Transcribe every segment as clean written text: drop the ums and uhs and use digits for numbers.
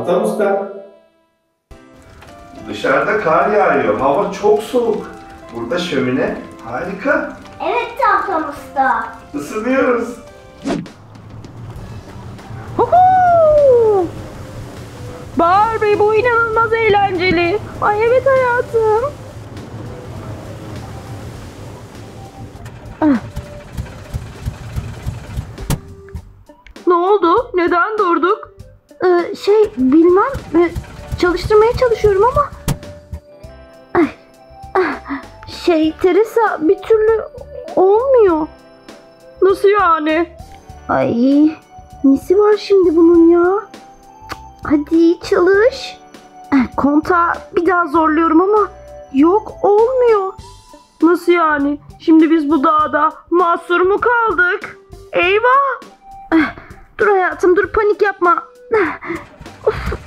Tamam usta. Dışarıda kar yağıyor. Hava çok soğuk. Burada şömine harika. Evet Tamtam Usta. Isınıyoruz. Barbie, bu inanılmaz eğlenceli. Ay evet hayatım. Ne oldu? Neden durduk? Bilmem. Çalıştırmaya çalışıyorum ama. Teresa, bir türlü olmuyor. Nasıl yani? Ay, nesi var şimdi bunun ya? Hadi çalış. Kontağı bir daha zorluyorum ama yok, olmuyor. Nasıl yani? Şimdi biz bu dağda mahsur mu kaldık? Eyvah! Dur hayatım, dur, panik yapma.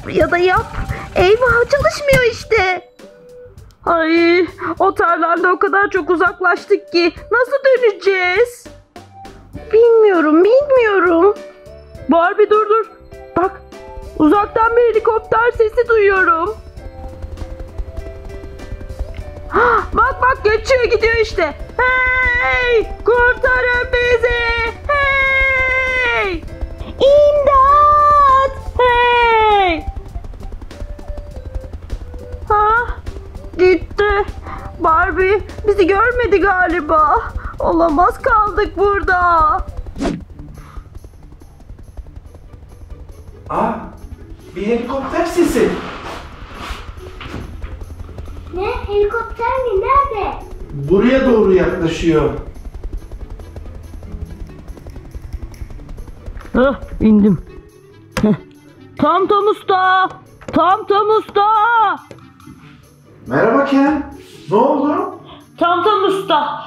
Ya da yap. Eyvah, çalışmıyor işte. Ay, otellerle o kadar çok uzaklaştık ki nasıl döneceğiz? Bilmiyorum. Barbie dur. Bak, uzaktan bir helikopter sesi duyuyorum. Bak geçiyor, gidiyor işte. Hey! Kurtarın bizi! Hey! İmdat! Hey! Gitti. Barbie bizi görmedi galiba. Olamaz, kaldık burada. Bir helikopter sesi. Ne? Helikopter mi? Nerede? Buraya doğru yaklaşıyor. İndim. Tamtam Usta! Tamtam Usta! Merhaba Ken. Ne oldu? Tamtam Usta,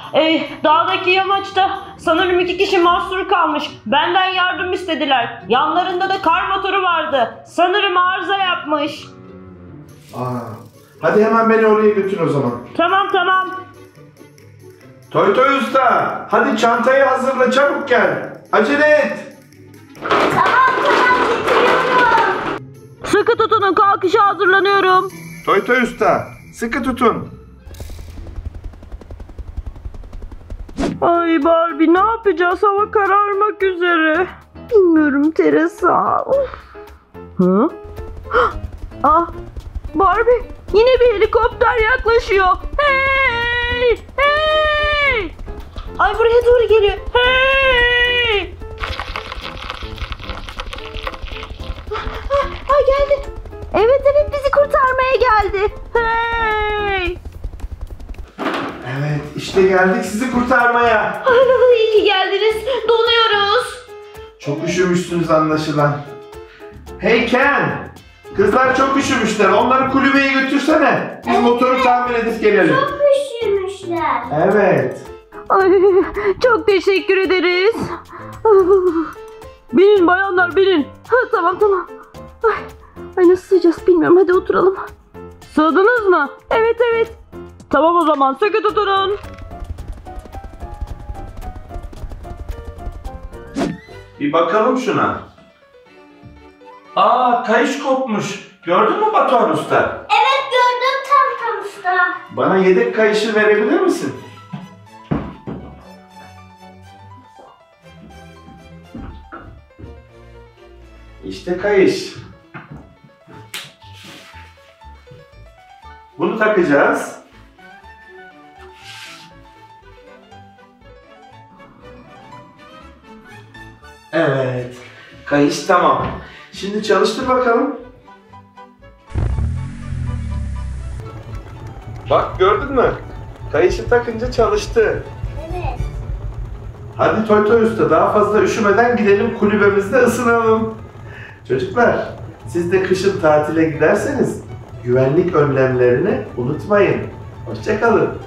dağdaki yamaçta sanırım 2 kişi mahsur kalmış. Benden yardım istediler. Yanlarında da kar motoru vardı. Sanırım arıza yapmış. Hadi hemen beni oraya götür o zaman. Tamam. Toy Usta, hadi çantayı hazırla, çabuk gel. Acele et. Tamam getiriyorum. Sıkı tutunun, kalkışa hazırlanıyorum. Toy Usta, sıkı tutun. Ay Barbie, ne yapacağız? Hava kararmak üzere. Bilmiyorum Teresa. Barbie, yine bir helikopter yaklaşıyor. Hey! Ay, buraya doğru geliyor. Hey! Ay, geldi. Evet, bizi kurtarmaya geldi. Hey! Evet, işte geldik sizi kurtarmaya. İyi ki geldiniz. Donuyoruz. Çok üşümüşsünüz anlaşılan. Hey Ken! Kızlar çok üşümüşler. Onları kulübeye götürsene. Biz motoru tamir edip gelelim. Çok üşümüşler. Evet. Ay, çok teşekkür ederiz. Binin bayanlar, binin. Tamam. Ay, nasıl sığacağız bilmiyorum. Hadi oturalım. Sığdınız mı? Evet. Tamam o zaman, sıkı tutunun. Bir bakalım şuna. Kayış kopmuş. Gördün mü Batuhan Usta? Evet gördüm Tamtam Usta. Bana yedek kayışı verebilir misin? İşte kayış. Bunu takacağız. Evet. Kayış tamam. Şimdi çalıştır bakalım. Bak, gördün mü? Kayışı takınca çalıştı. Evet. Hadi Toy Usta, daha fazla üşümeden gidelim kulübemizde ısınalım. Çocuklar, siz de kışın tatile giderseniz güvenlik önlemlerini unutmayın. Hoşça kalın.